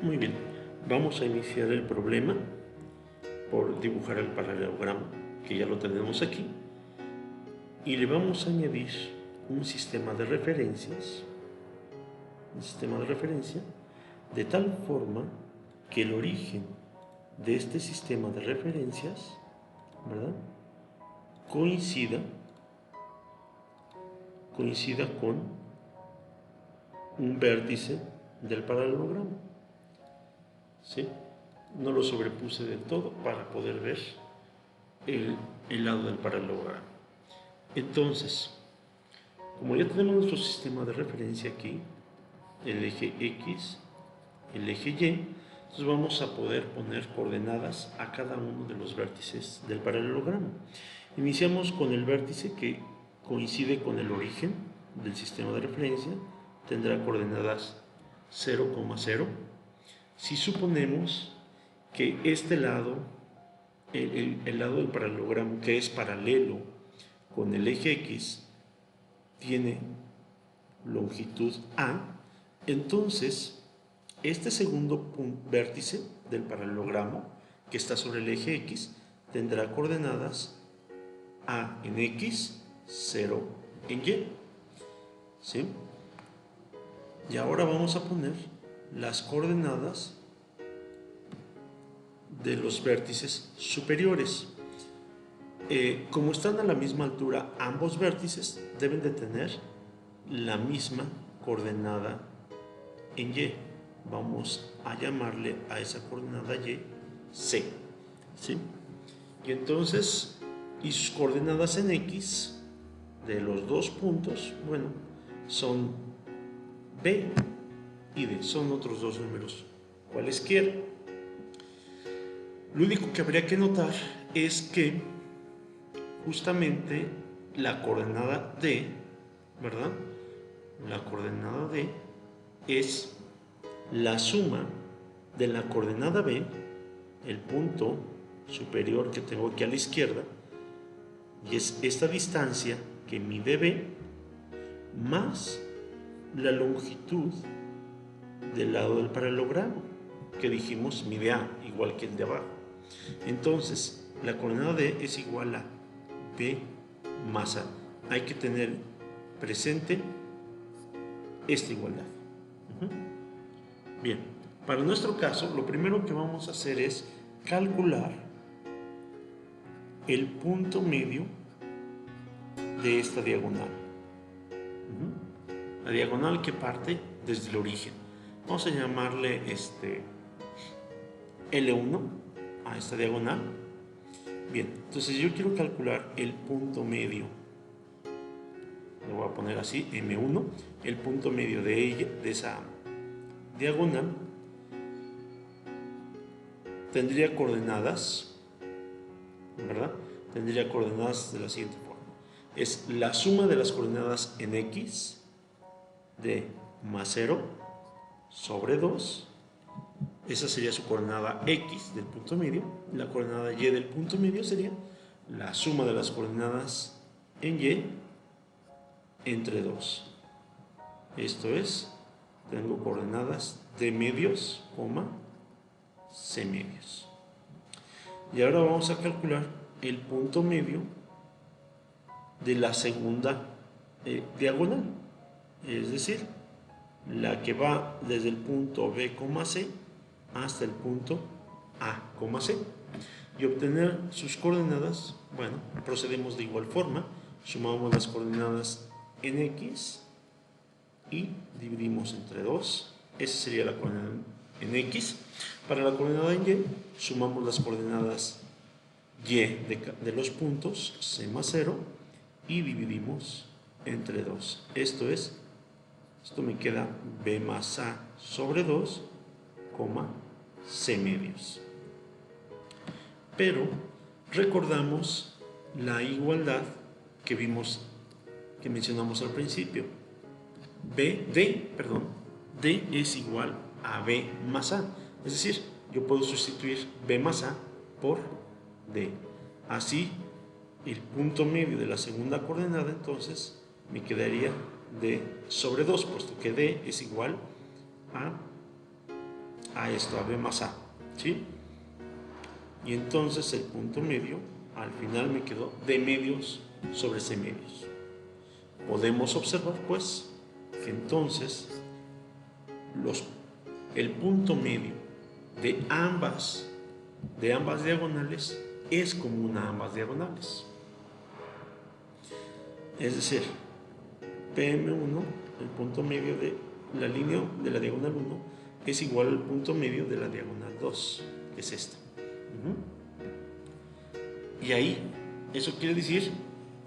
Muy bien, vamos a iniciar el problema por dibujar el paralelogramo, que ya lo tenemos aquí, y le vamos a añadir un sistema de referencias, de tal forma que el origen de este sistema de referencias, ¿verdad?, coincida con un vértice del paralelogramo. ¿Sí? No lo sobrepuse del todo para poder ver el lado del paralelogramo. Entonces, como ya tenemos nuestro sistema de referencia aquí, el eje X, el eje Y, entonces vamos a poder poner coordenadas a cada uno de los vértices del paralelogramo. Iniciamos con el vértice que coincide con el origen del sistema de referencia, tendrá coordenadas 0,0. Si suponemos que este lado, el lado del paralelogramo que es paralelo con el eje X, tiene longitud A, entonces este segundo vértice del paralelogramo que está sobre el eje X tendrá coordenadas A en X, 0 en Y. ¿Sí? Y ahora vamos a poner las coordenadas de los vértices superiores. Como están a la misma altura, ambos vértices deben de tener la misma coordenada en Y. Vamos a llamarle a esa coordenada Y C. ¿Sí? Y entonces, y sus coordenadas en X de los dos puntos, bueno, son B y D, son otros dos números cualesquiera. Lo único que habría que notar es que justamente la coordenada D, ¿verdad?, la coordenada D es la suma de la coordenada B, el punto superior que tengo aquí a la izquierda, y es esta distancia que mide B, más la longitud del lado del paralelogramo, que dijimos mide A, igual que el de abajo. Entonces, la coordenada D es igual a B más A. Hay que tener presente esta igualdad. Bien, para nuestro caso, lo primero que vamos a hacer es calcular el punto medio de esta diagonal. La diagonal que parte desde el origen. Vamos a llamarle L1 a esta diagonal. Bien, entonces yo quiero calcular el punto medio. Le voy a poner así, M1, el punto medio de ella, de esa diagonal. Tendría coordenadas, ¿verdad? Tendría coordenadas de la siguiente forma. Es la suma de las coordenadas en X de más 0 sobre 2. Esa sería su coordenada X del punto medio. La coordenada Y del punto medio sería la suma de las coordenadas en Y entre 2. Esto es, tengo coordenadas D medios, C medios. Y ahora vamos a calcular el punto medio de la segunda diagonal, es decir, la que va desde el punto B, C hasta el punto A, C. Y obtener sus coordenadas, bueno, procedemos de igual forma, sumamos las coordenadas en X y dividimos entre 2. Esa sería la coordenada en X. Para la coordenada en Y, sumamos las coordenadas Y de los puntos C más 0 y dividimos entre 2. Esto me queda B más A sobre 2, C medios. Pero recordamos la igualdad que mencionamos al principio. D es igual a B más A. Es decir, yo puedo sustituir B más A por D. Así, el punto medio de la segunda coordenada, entonces, me quedaría D sobre 2, puesto que D es igual a a esto, a B más A, ¿sí? Y entonces el punto medio, al final me quedó D medios sobre C medios. Podemos observar, pues, que entonces el punto medio de ambas diagonales es común a ambas diagonales. Es decir, PM1, el punto medio de la línea de la diagonal 1, es igual al punto medio de la diagonal 2, que es esta. Y ahí, eso quiere decir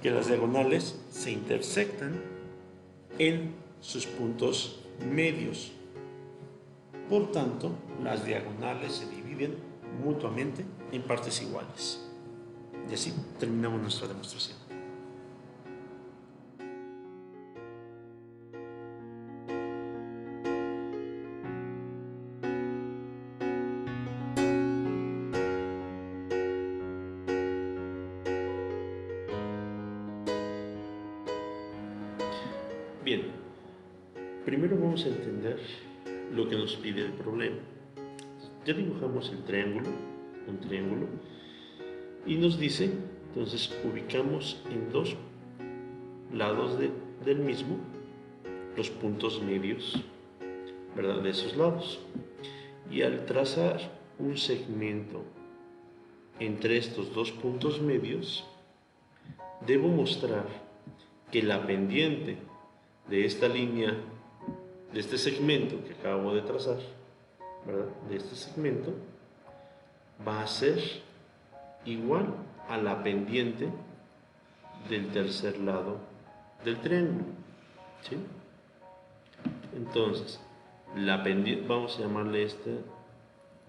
que las diagonales se intersectan en sus puntos medios. Por tanto, las diagonales se dividen mutuamente en partes iguales. Y así terminamos nuestra demostración. Bien, primero vamos a entender lo que nos pide el problema. Ya dibujamos el triángulo, un triángulo, y nos dice, entonces ubicamos en dos lados del mismo los puntos medios, ¿verdad?, de esos lados. Y al trazar un segmento entre estos dos puntos medios, debo mostrar que la pendiente de esta línea, de este segmento que acabo de trazar, ¿verdad?, de este segmento, va a ser igual a la pendiente del tercer lado del triángulo, ¿sí? Entonces, la pendiente, vamos a llamarle esta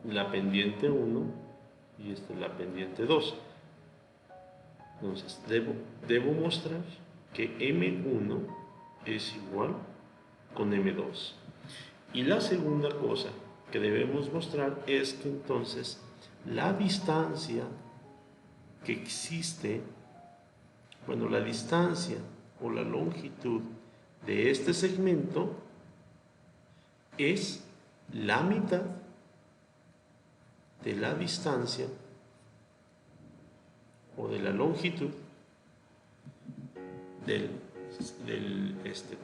la pendiente 1 y esta la pendiente 2. Entonces, debo mostrar que M1 es igual con M2. Y la segunda cosa que debemos mostrar es que entonces la distancia que existe, bueno, la distancia o la longitud de este segmento es la mitad de la distancia o de la longitud del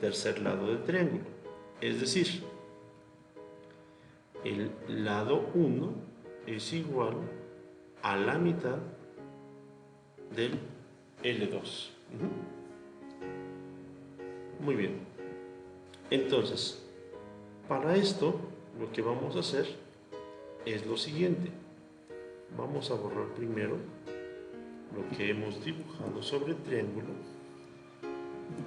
tercer lado del triángulo. Es decir, el lado 1 es igual a la mitad del L2. Muy bien. Entonces, para esto, lo que vamos a hacer es lo siguiente. Vamos a borrar primero lo que hemos dibujado sobre el triángulo.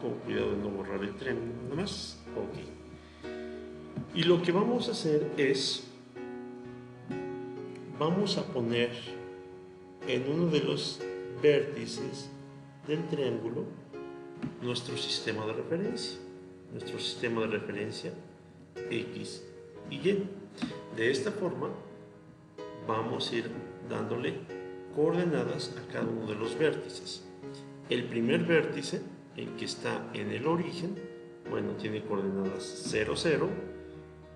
Con cuidado de no borrar el triángulo nada más. Ok. Y lo que vamos a hacer es, vamos a poner en uno de los vértices del triángulo nuestro sistema de referencia. Nuestro sistema de referencia X y Y. De esta forma vamos a ir dándole coordenadas a cada uno de los vértices. El primer vértice, el que está en el origen, bueno, tiene coordenadas 0, 0.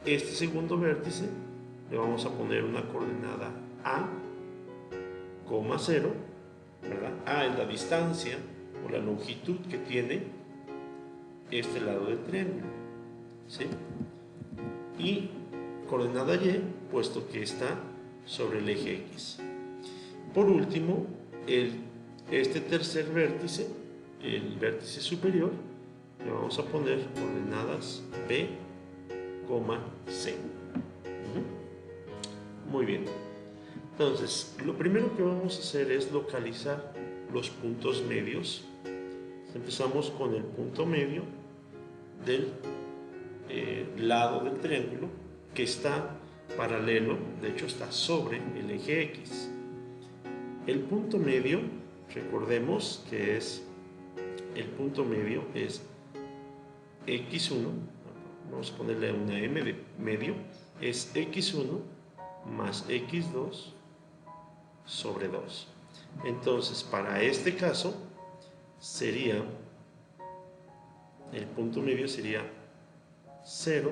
Este segundo vértice le vamos a poner una coordenada A, 0, ¿verdad? A es la distancia o la longitud que tiene este lado del triángulo, ¿sí? Y coordenada Y, puesto que está sobre el eje X. Por último, este tercer vértice, el vértice superior, le vamos a poner coordenadas B, C. Muy bien. Entonces, lo primero que vamos a hacer es localizar los puntos medios. Empezamos con el punto medio del lado del triángulo que está paralelo, de hecho está sobre el eje X. El punto medio, recordemos que el punto medio es X1, vamos a ponerle una M de medio, es X1 más X2 sobre 2. Entonces, para este caso, el punto medio sería 0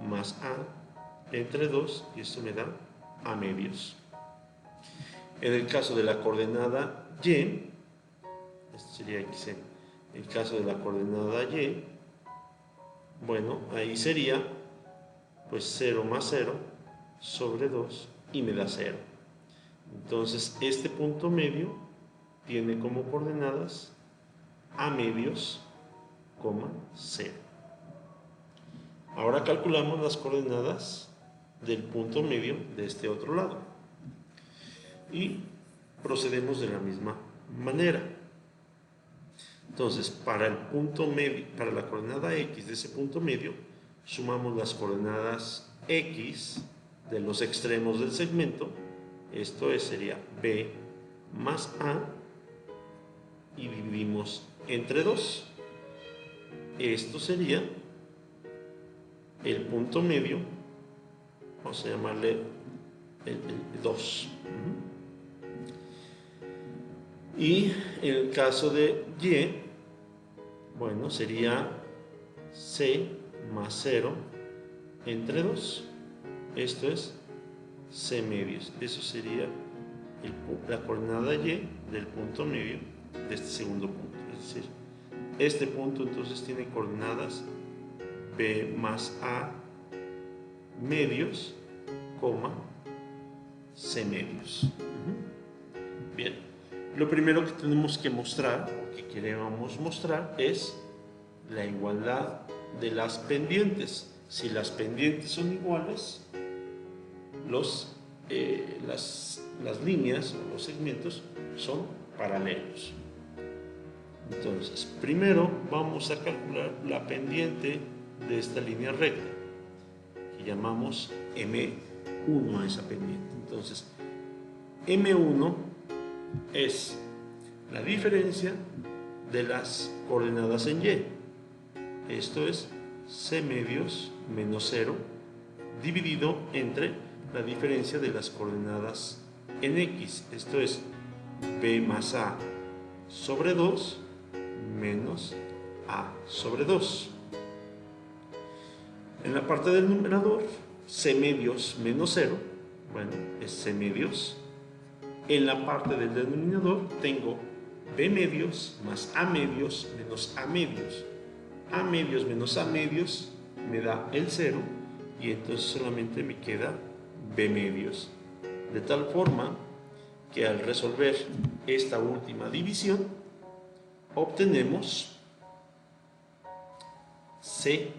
más A entre 2 y esto me da a medios. En el caso de la coordenada y, esto sería xn, en el caso de la coordenada y, bueno, ahí sería pues 0 más 0 sobre 2 y me da 0. Entonces este punto medio tiene como coordenadas a medios, 0. Ahora calculamos las coordenadas del punto medio de este otro lado y procedemos de la misma manera. Entonces, para el punto medio, para la coordenada x de ese punto medio, sumamos las coordenadas x de los extremos del segmento. Esto sería b más a y dividimos entre 2. Esto sería el punto medio, vamos a llamarle el 2. Y en el caso de y, bueno, sería c más 0 entre 2. Esto es c medios. Eso sería la coordenada y del punto medio de este segundo punto. Es decir, este punto entonces tiene coordenadas b más a medios, c medios. Bien, lo primero que tenemos que mostrar, o que queremos mostrar, es la igualdad de las pendientes. Si las pendientes son iguales, las líneas o los segmentos son paralelos. Entonces, primero vamos a calcular la pendiente de esta línea recta, que llamamos M1 a esa pendiente. Entonces, M1 es la diferencia de las coordenadas en Y. Esto es C medios menos 0 dividido entre la diferencia de las coordenadas en X. Esto es B más A sobre 2 menos A sobre 2. En la parte del numerador, C medios menos 0, bueno, es C medios. En la parte del denominador tengo B medios más A medios menos A medios. A medios menos A medios me da el 0 y entonces solamente me queda B medios. De tal forma que al resolver esta última división obtenemos C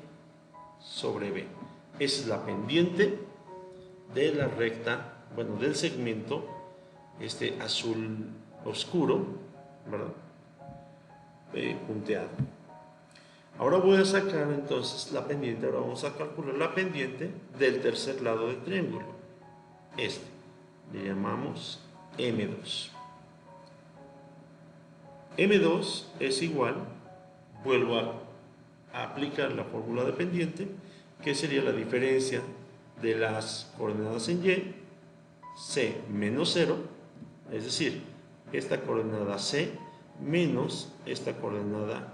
sobre B. Esa es la pendiente de la recta, bueno, del segmento azul oscuro, ¿verdad? Punteado. Ahora voy a sacar entonces la pendiente, ahora vamos a calcular la pendiente del tercer lado del triángulo. Le llamamos M2. M2 es igual, vuelvo a aplicar la fórmula de pendiente, que sería la diferencia de las coordenadas en Y, C menos 0, es decir, esta coordenada C menos esta coordenada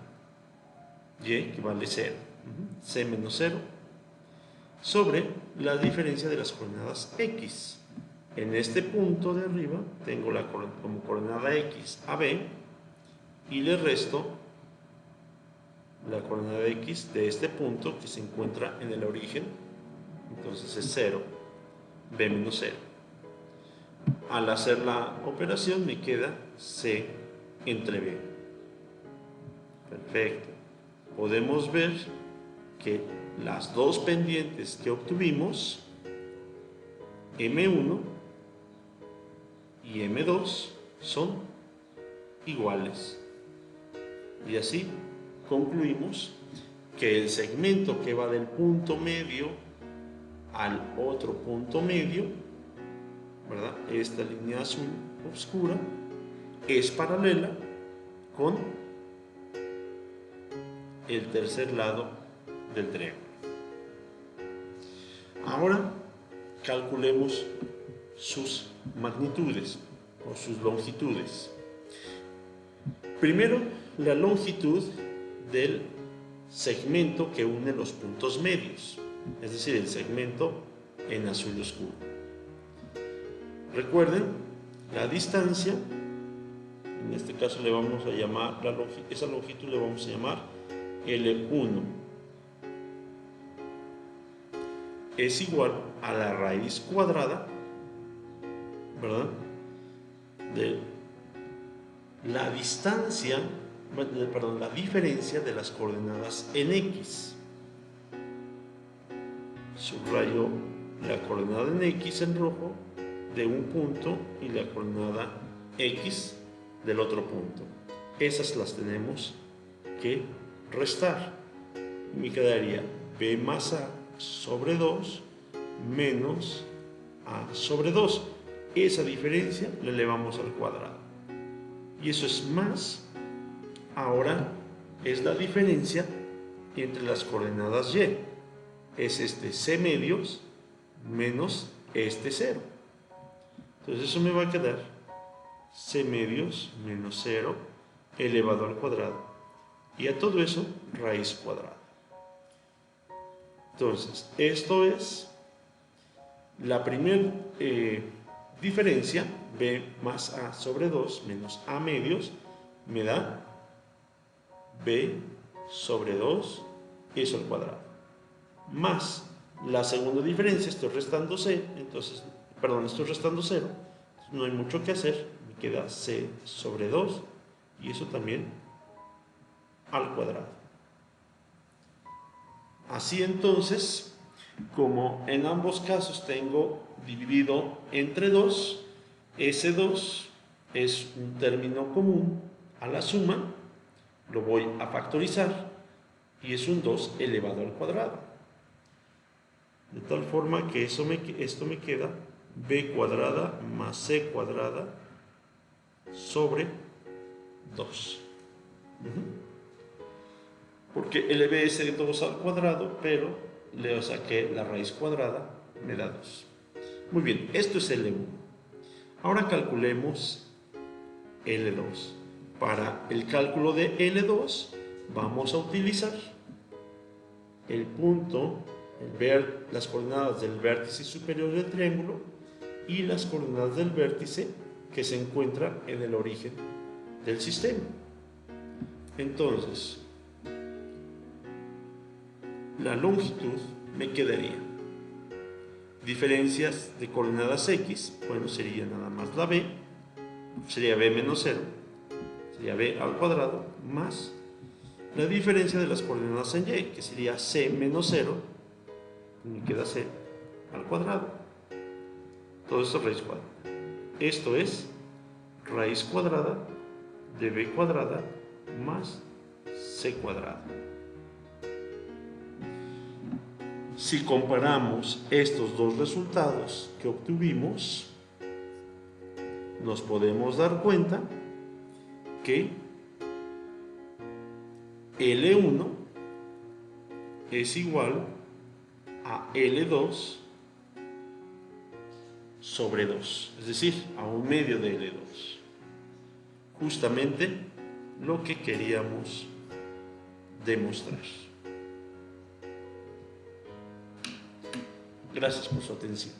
Y, que vale 0, C menos 0, sobre la diferencia de las coordenadas X. En este punto de arriba tengo como coordenada X a B y le resto la coordenada X de este punto que se encuentra en el origen, entonces es 0, B menos 0. Al hacer la operación me queda C entre B. Perfecto. Podemos ver que las dos pendientes que obtuvimos, M1 y M2, son iguales. Y así concluimos que el segmento que va del punto medio al otro punto medio, ¿verdad? Esta línea azul oscura es paralela con el tercer lado del triángulo. Ahora calculemos sus magnitudes o sus longitudes. Primero, la longitud del segmento que une los puntos medios, es decir, el segmento en azul oscuro. Recuerden, la distancia, en este caso le vamos a llamar, esa longitud le vamos a llamar L1, es igual a la raíz cuadrada, ¿verdad?, de la distancia, perdón, la diferencia de las coordenadas en X. Subrayo la coordenada en X en rojo de un punto y la coordenada X del otro punto. Esas las tenemos que restar. Me quedaría B más A sobre 2 menos A sobre 2. Esa diferencia la elevamos al cuadrado. Y eso es más, ahora es la diferencia entre las coordenadas Y. Es este C medios menos este 0. Entonces eso me va a quedar C medios menos 0 elevado al cuadrado. Y a todo eso, raíz cuadrada. Entonces, esto es la primera diferencia, B más A sobre 2 menos A medios, me da B sobre 2, eso al cuadrado. Más la segunda diferencia, estoy restando C, entonces, perdón, estoy restando 0, no hay mucho que hacer, me queda C sobre 2 y eso también al cuadrado. Así entonces, como en ambos casos tengo dividido entre 2, ese 2 es un término común a la suma, lo voy a factorizar y es un 2 elevado al cuadrado. De tal forma que esto me queda B cuadrada más C cuadrada sobre 2. Porque elevé ese 2 al cuadrado, pero le saqué la raíz cuadrada, me da 2. Muy bien, esto es L1. Ahora calculemos L2. Para el cálculo de L2 vamos a utilizar el punto, las coordenadas del vértice superior del triángulo y las coordenadas del vértice que se encuentra en el origen del sistema. Entonces, la longitud me quedaría diferencias de coordenadas X, bueno, sería nada más la B, sería B menos 0, sería B al cuadrado, más la diferencia de las coordenadas en Y, que sería C menos 0, me queda C al cuadrado. Todo esto es raíz cuadrada. Esto es raíz cuadrada de B cuadrada más C cuadrada. Si comparamos estos dos resultados que obtuvimos, nos podemos dar cuenta que L1 es igual a L2 sobre 2, es decir, a un medio de L2. Justamente lo que queríamos demostrar. Gracias por su atención.